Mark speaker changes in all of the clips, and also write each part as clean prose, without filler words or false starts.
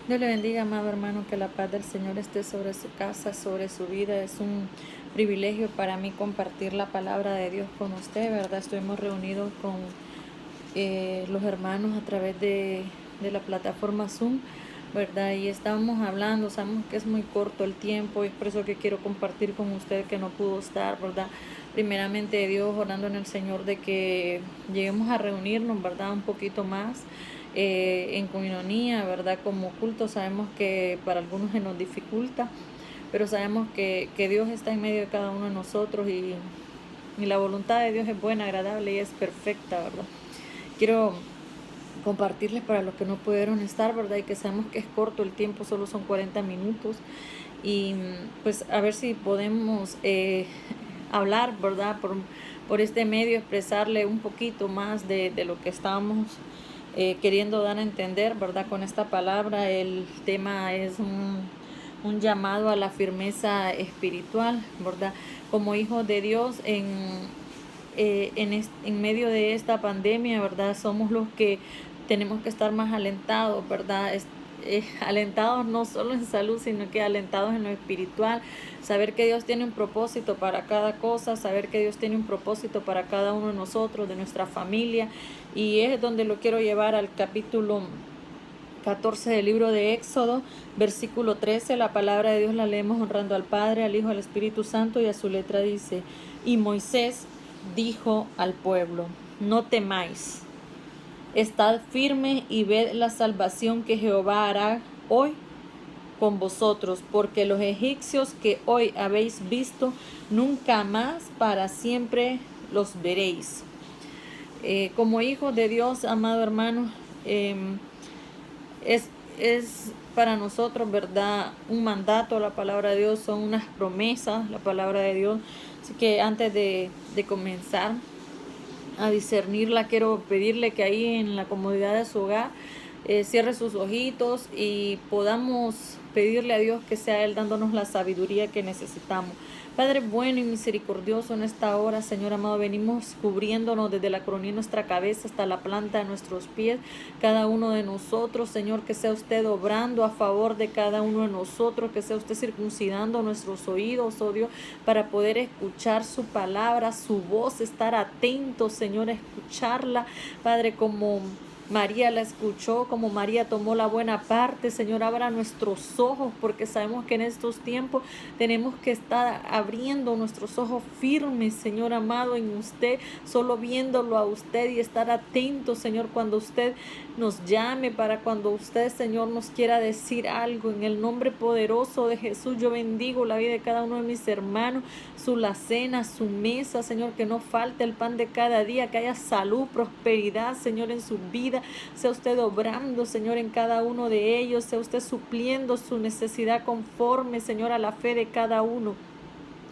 Speaker 1: Dios le bendiga, amado hermano, que la paz del Señor esté sobre su casa, sobre su vida. Es un privilegio para mí compartir la palabra de Dios con usted, ¿verdad? Estuvimos reunidos con los hermanos a través de la plataforma Zoom, ¿verdad? Y estábamos hablando, sabemos que es muy corto el tiempo y es por eso que quiero compartir con usted que no pudo estar, ¿verdad? Primeramente Dios, orando en el Señor de que lleguemos a reunirnos, ¿verdad? Un poquito más en coinonía, ¿verdad? Como culto, sabemos que para algunos se nos dificulta, pero sabemos que Dios está en medio de cada uno de nosotros y la voluntad de Dios es buena, agradable y es perfecta, ¿verdad? Quiero compartirles para los que no pudieron estar, ¿verdad? Y que sabemos que es corto el tiempo, solo son 40 minutos. Y pues a ver si podemos hablar, ¿verdad? Por este medio, expresarle un poquito más de lo que estamos queriendo dar a entender, ¿verdad? Con esta palabra, el tema es un llamado a la firmeza espiritual, ¿verdad? Como hijos de Dios en medio de esta pandemia, ¿verdad? Somos los que tenemos que estar más alentados, ¿verdad? Alentados no solo en salud, sino que alentados en lo espiritual. Saber que Dios tiene un propósito para cada cosa, saber que Dios tiene un propósito para cada uno de nosotros, de nuestra familia. Y es donde lo quiero llevar al capítulo 14 del libro de Éxodo, versículo 13, la palabra de Dios la leemos honrando al Padre, al Hijo, al Espíritu Santo, y a su letra dice: y Moisés dijo al pueblo: no temáis, estad firme y ved la salvación que Jehová hará hoy con vosotros, porque los egipcios que hoy habéis visto, nunca más para siempre los veréis. Como hijos de Dios, amado hermano, es para nosotros, ¿verdad? Un mandato, la palabra de Dios, son unas promesas, la palabra de Dios. Así que antes de comenzar a discernirla, quiero pedirle que ahí en la comodidad de su hogar cierre sus ojitos y podamos pedirle a Dios que sea Él dándonos la sabiduría que necesitamos. Padre bueno y misericordioso, en esta hora, Señor amado, venimos cubriéndonos desde la coronilla de nuestra cabeza hasta la planta de nuestros pies, cada uno de nosotros, Señor, que sea usted obrando a favor de cada uno de nosotros, que sea usted circuncidando nuestros oídos, oh Dios, para poder escuchar su palabra, su voz, estar atentos, Señor, a escucharla, Padre, como María la escuchó, como María tomó la buena parte. Señor, abra nuestros ojos, porque sabemos que en estos tiempos tenemos que estar abriendo nuestros ojos firmes, Señor amado, en usted, solo viéndolo a usted y estar atentos, Señor, cuando usted nos llame, para cuando usted, Señor, nos quiera decir algo. En el nombre poderoso de Jesús, yo bendigo la vida de cada uno de mis hermanos, su la cena, su mesa, Señor, que no falte el pan de cada día, que haya salud, prosperidad, Señor, en su vida. Sea usted obrando, Señor, en cada uno de ellos, sea usted supliendo su necesidad conforme, Señor, a la fe de cada uno.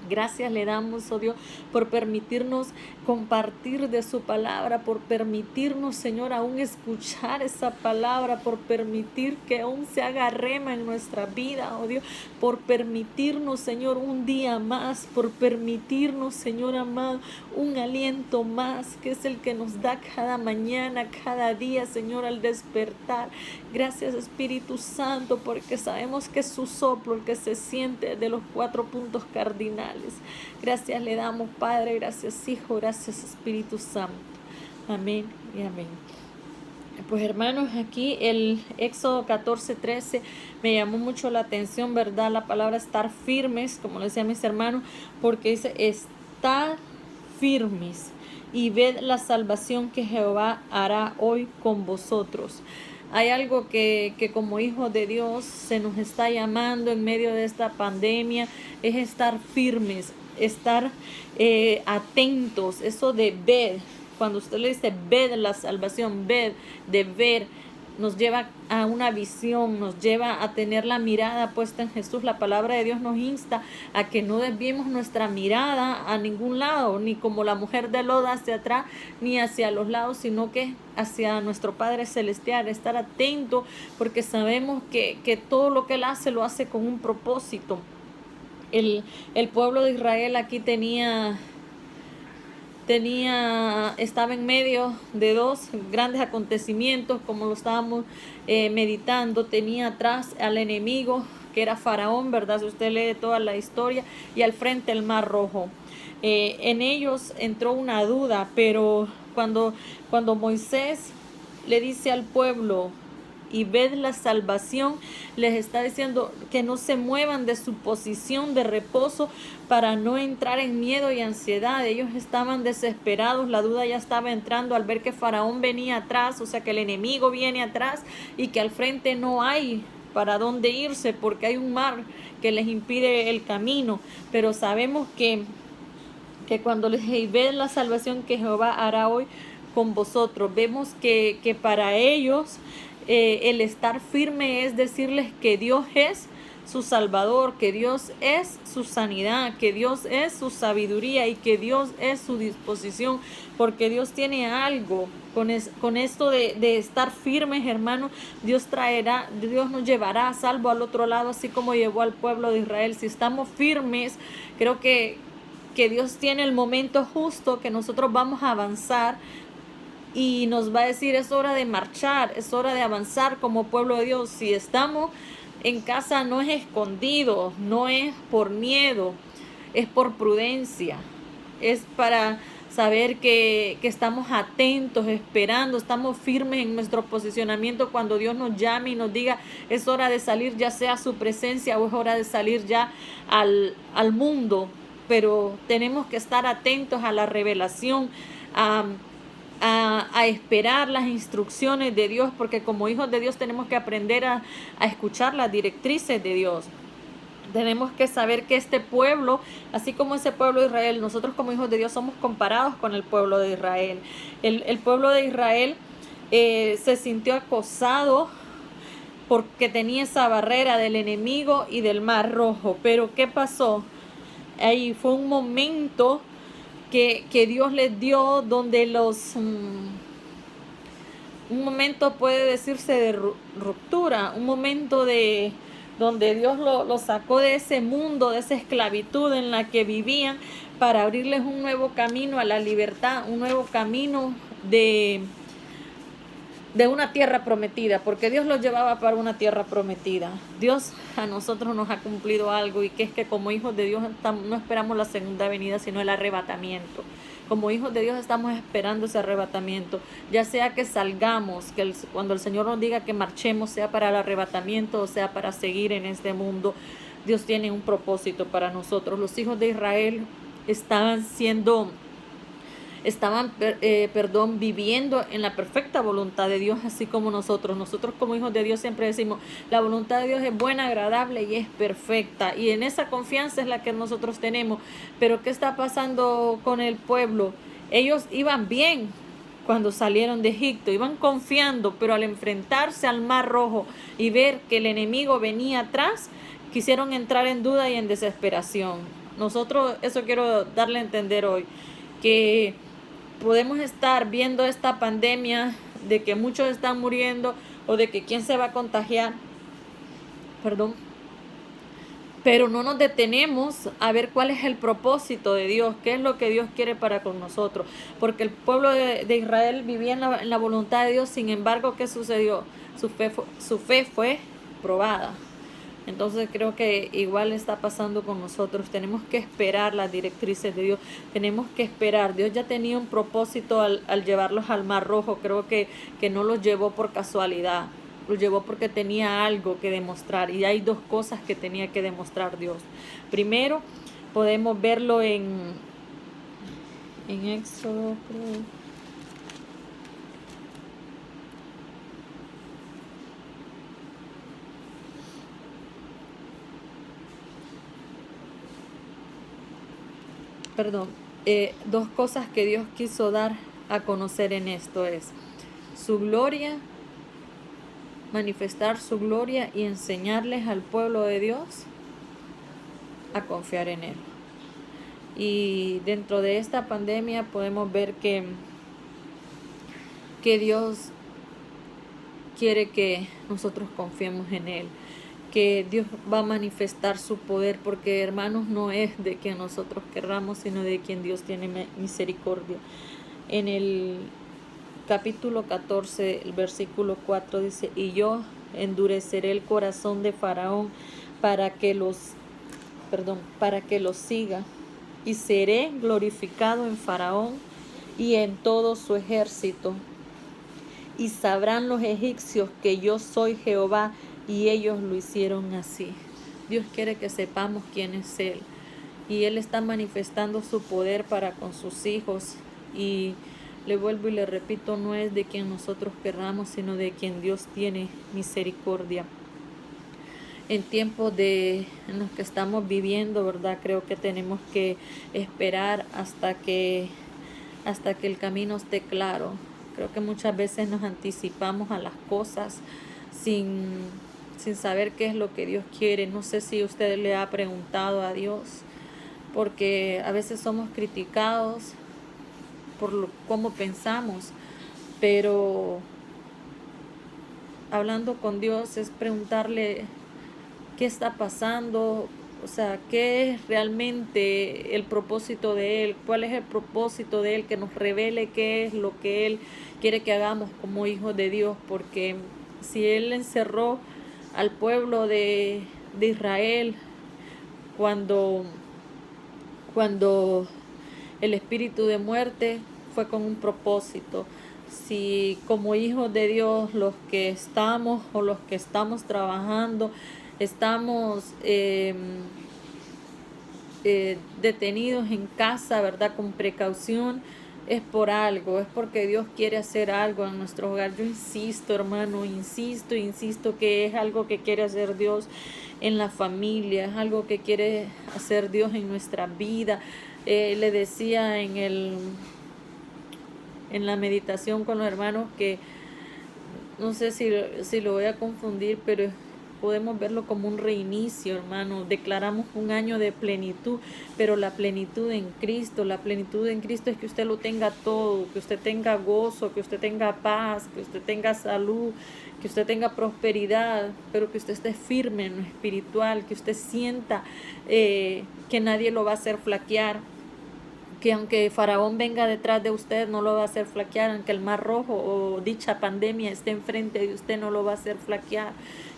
Speaker 1: Gracias le damos, oh Dios, por permitirnos compartir de su palabra, por permitirnos, Señor, aún escuchar esa palabra, por permitir que aún se haga rema en nuestra vida, oh Dios, por permitirnos, Señor, un día más, por permitirnos, Señor amado, un aliento más, que es el que nos da cada mañana, cada día, Señor, al despertar. Gracias, Espíritu Santo, porque sabemos que es su soplo el que se siente de los 4 puntos cardinales. Gracias le damos, Padre, gracias Hijo, gracias Espíritu Santo. Amén y amén. Pues hermanos, aquí el Éxodo 14:13 me llamó mucho la atención, ¿verdad? La palabra estar firmes, como le decía a mis hermanos, porque dice: estar firmes y ved la salvación que Jehová hará hoy con vosotros. Hay algo que como hijos de Dios se nos está llamando en medio de esta pandemia, es estar firmes, estar atentos, eso de ver. Cuando usted le dice ved la salvación, ved, de ver, nos lleva a una visión, nos lleva a tener la mirada puesta en Jesús. La palabra de Dios nos insta a que no desviemos nuestra mirada a ningún lado, ni como la mujer de Loda hacia atrás, ni hacia los lados, sino que hacia nuestro Padre Celestial, estar atento, porque sabemos que todo lo que Él hace, lo hace con un propósito. El pueblo de Israel aquí tenía estaba en medio de dos grandes acontecimientos, como lo estábamos meditando. Tenía atrás al enemigo, que era Faraón, ¿verdad? Si usted lee toda la historia, y al frente el Mar Rojo. En ellos entró una duda, pero cuando Moisés le dice al pueblo, y ved la salvación, les está diciendo que no se muevan de su posición de reposo para no entrar en miedo y ansiedad. Ellos estaban desesperados, la duda ya estaba entrando al ver que Faraón venía atrás, o sea que el enemigo viene atrás y que al frente no hay para dónde irse porque hay un mar que les impide el camino. Pero sabemos que cuando les ve la salvación que Jehová hará hoy con vosotros, vemos que para ellos el estar firme es decirles que Dios es su Salvador, que Dios es su sanidad, que Dios es su sabiduría y que Dios es su disposición, porque Dios tiene algo con esto de estar firmes, hermanos. Dios nos llevará a salvo al otro lado, así como llevó al pueblo de Israel. Si estamos firmes, creo que Dios tiene el momento justo que nosotros vamos a avanzar y nos va a decir: es hora de marchar, es hora de avanzar como pueblo de Dios. Si estamos en casa, no es escondido, no es por miedo, es por prudencia, es para saber que estamos atentos, esperando, estamos firmes en nuestro posicionamiento cuando Dios nos llame y nos diga: es hora de salir, ya sea a su presencia o es hora de salir ya al mundo. Pero tenemos que estar atentos a la revelación, a esperar las instrucciones de Dios, porque como hijos de Dios tenemos que aprender a escuchar las directrices de Dios. Tenemos que saber que este pueblo, así como ese pueblo de Israel, nosotros como hijos de Dios somos comparados con el pueblo de Israel. El pueblo de Israel se sintió acosado porque tenía esa barrera del enemigo y del Mar Rojo. Pero ¿qué pasó? Ahí fue un momento que Dios les dio donde un momento puede decirse de ruptura, un momento donde Dios lo sacó de ese mundo, de esa esclavitud en la que vivían, para abrirles un nuevo camino a la libertad, un nuevo camino de una tierra prometida, porque Dios los llevaba para una tierra prometida. Dios a nosotros nos ha cumplido algo, y que es que como hijos de Dios no esperamos la segunda venida, sino el arrebatamiento. Como hijos de Dios estamos esperando ese arrebatamiento, ya sea que salgamos, cuando el Señor nos diga que marchemos, sea para el arrebatamiento o sea para seguir en este mundo. Dios tiene un propósito para nosotros. Los hijos de Israel estaban viviendo en la perfecta voluntad de Dios, así como nosotros. Nosotros como hijos de Dios siempre decimos: la voluntad de Dios es buena, agradable y es perfecta. Y en esa confianza es la que nosotros tenemos. Pero ¿qué está pasando con el pueblo? Ellos iban bien cuando salieron de Egipto, iban confiando, pero al enfrentarse al Mar Rojo y ver que el enemigo venía atrás, quisieron entrar en duda y en desesperación. Nosotros, eso quiero darle a entender hoy, que podemos estar viendo esta pandemia, de que muchos están muriendo o de que quién se va a contagiar, pero no nos detenemos a ver cuál es el propósito de Dios, qué es lo que Dios quiere para con nosotros, porque el pueblo de Israel vivía en la voluntad de Dios. Sin embargo, ¿qué sucedió? Su fe fue probada. Entonces creo que igual está pasando con nosotros. Tenemos que esperar las directrices de Dios. Tenemos que esperar. Dios ya tenía un propósito al llevarlos al Mar Rojo. Creo que no los llevó por casualidad. Los llevó porque tenía algo que demostrar. Y hay dos cosas que tenía que demostrar Dios. Primero, podemos verlo en Éxodo, creo. Dos cosas que Dios quiso dar a conocer en esto es su gloria, manifestar su gloria y enseñarles al pueblo de Dios a confiar en Él. Y dentro de esta pandemia podemos ver que Dios quiere que nosotros confiemos en Él, que Dios va a manifestar su poder, porque hermanos, no es de quien nosotros querramos, sino de quien Dios tiene misericordia. En el capítulo 14, el versículo 4 dice: y yo endureceré el corazón de Faraón para que los siga, y seré glorificado en Faraón y en todo su ejército. Y sabrán los egipcios que yo soy Jehová, y ellos lo hicieron así. Dios quiere que sepamos quién es Él, y Él está manifestando su poder para con sus hijos. Y le vuelvo y le repito, no es de quien nosotros querramos, sino de quien Dios tiene misericordia. En tiempos en los que estamos viviendo, ¿verdad? Creo que tenemos que esperar hasta que el camino esté claro. Creo que muchas veces nos anticipamos a las cosas sin saber qué es lo que Dios quiere. No sé si usted le ha preguntado a Dios, porque a veces somos criticados por cómo pensamos, pero hablando con Dios es preguntarle qué está pasando, o sea, qué es realmente el propósito de Él, cuál es el propósito de Él, que nos revele qué es lo que Él quiere que hagamos como hijos de Dios, porque si Él encerró al pueblo de Israel cuando el espíritu de muerte, fue con un propósito. Si como hijos de Dios, los que estamos o los que estamos trabajando, estamos detenidos en casa, ¿verdad? Con precaución, es por algo, es porque Dios quiere hacer algo en nuestro hogar. Yo insisto, hermano, insisto que es algo que quiere hacer Dios en la familia, es algo que quiere hacer Dios en nuestra vida. Le decía en la meditación con los hermanos que no sé si lo voy a confundir, pero podemos verlo como un reinicio, hermano. Declaramos un año de plenitud, pero la plenitud en Cristo es que usted lo tenga todo, que usted tenga gozo, que usted tenga paz, que usted tenga salud, que usted tenga prosperidad, pero que usted esté firme en lo espiritual, que usted sienta que nadie lo va a hacer flaquear, que aunque Faraón venga detrás de usted, no lo va a hacer flaquear, aunque el mar rojo o dicha pandemia esté enfrente de usted, no lo va a hacer flaquear,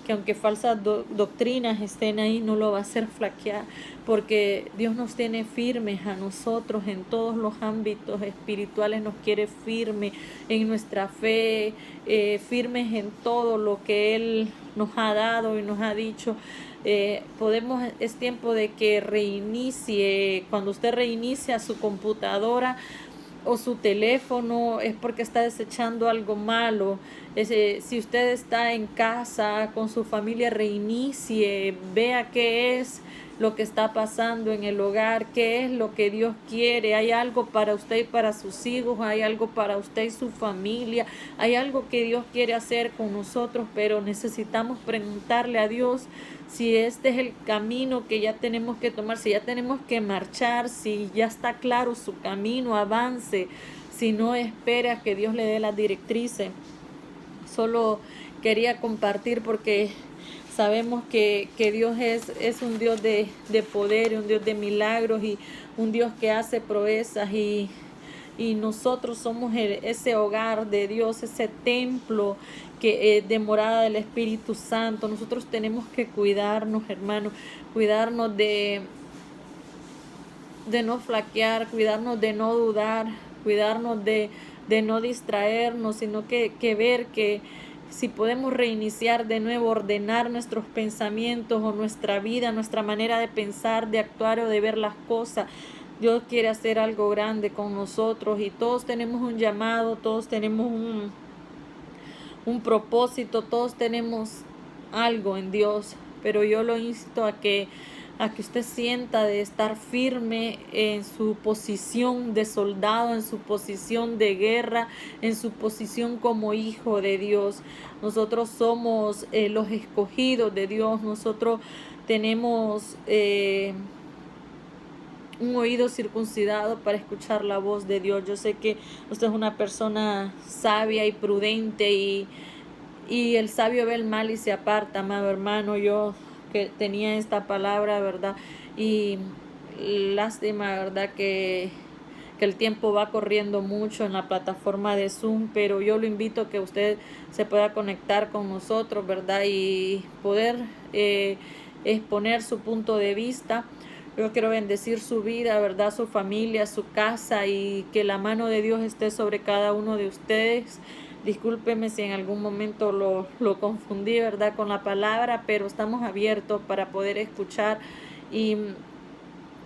Speaker 1: que aunque falsas doctrinas estén ahí, no lo va a hacer flaquear, porque Dios nos tiene firmes a nosotros en todos los ámbitos espirituales, nos quiere firme en nuestra fe, firmes en todo lo que Él nos ha dado y nos ha dicho. Es tiempo de que reinicie. Cuando usted reinicia su computadora o su teléfono, es porque está desechando algo malo. Si usted está en casa con su familia, reinicie, vea qué es lo que está pasando en el hogar, qué es lo que Dios quiere. Hay algo para usted y para sus hijos, hay algo para usted y su familia, hay algo que Dios quiere hacer con nosotros, pero necesitamos preguntarle a Dios si este es el camino que ya tenemos que tomar, si ya tenemos que marchar, si ya está claro su camino, avance, si no, espere a que Dios le dé las directrices. Solo quería compartir porque sabemos que Dios es un Dios de poder, un Dios de milagros y un Dios que hace proezas, y nosotros somos ese hogar de Dios, ese templo que de morada del Espíritu Santo. Nosotros tenemos que cuidarnos, hermanos, cuidarnos de no flaquear, cuidarnos de no dudar, cuidarnos de no distraernos, sino que ver que si podemos reiniciar de nuevo, ordenar nuestros pensamientos o nuestra vida, nuestra manera de pensar, de actuar o de ver las cosas. Dios quiere hacer algo grande con nosotros y todos tenemos un llamado, todos tenemos un propósito, todos tenemos algo en Dios, pero yo lo insto a que usted sienta de estar firme en su posición de soldado, en su posición de guerra, en su posición como hijo de Dios. Nosotros somos los escogidos de Dios, nosotros tenemos un oído circuncidado para escuchar la voz de Dios. Yo sé que usted es una persona sabia y prudente, y el sabio ve el mal y se aparta, amado hermano. Yo que tenía esta palabra, ¿verdad? Y lástima, ¿verdad? Que el tiempo va corriendo mucho en la plataforma de Zoom, pero yo lo invito a que usted se pueda conectar con nosotros, ¿verdad? Y poder exponer su punto de vista. Yo quiero bendecir su vida, ¿verdad? Su familia, su casa, y que la mano de Dios esté sobre cada uno de ustedes. Discúlpeme si en algún momento lo confundí, ¿verdad? Con la palabra, pero estamos abiertos para poder escuchar, y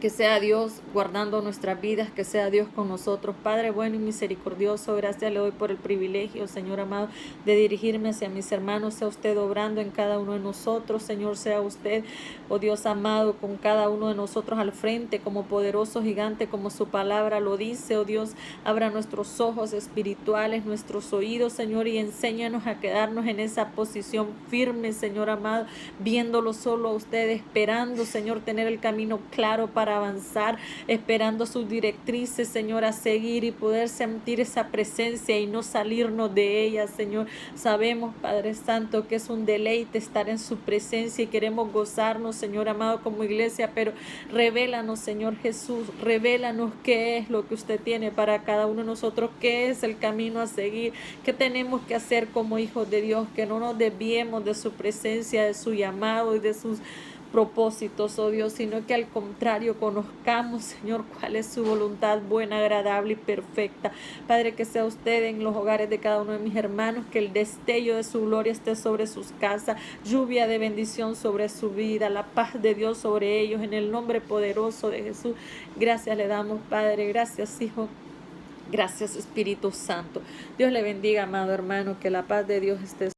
Speaker 1: que sea Dios guardando nuestras vidas, que sea Dios con nosotros. Padre bueno y misericordioso, gracias le doy por el privilegio, Señor amado, de dirigirme hacia mis hermanos. Sea usted obrando en cada uno de nosotros, Señor. Sea usted, oh Dios amado, con cada uno de nosotros al frente como poderoso gigante, como su palabra lo dice. Oh Dios, abra nuestros ojos espirituales, nuestros oídos, Señor, y enséñanos a quedarnos en esa posición firme, Señor amado, viéndolo solo a usted, esperando, Señor, tener el camino claro para avanzar, esperando sus directrices, Señor, a seguir y poder sentir esa presencia y no salirnos de ella, Señor. Sabemos, Padre Santo, que es un deleite estar en su presencia y queremos gozarnos, Señor amado, como iglesia, pero revélanos, Señor Jesús, revélanos qué es lo que usted tiene para cada uno de nosotros, qué es el camino a seguir, qué tenemos que hacer como hijos de Dios, que no nos desviemos de su presencia, de su llamado y de sus propósitos, oh Dios, sino que al contrario conozcamos, Señor, cuál es su voluntad buena, agradable y perfecta. Padre, que sea usted en los hogares de cada uno de mis hermanos, que el destello de su gloria esté sobre sus casas, lluvia de bendición sobre su vida, la paz de Dios sobre ellos, en el nombre poderoso de Jesús. Gracias le damos, Padre, gracias, Hijo. Gracias, Espíritu Santo. Dios le bendiga, amado hermano, que la paz de Dios esté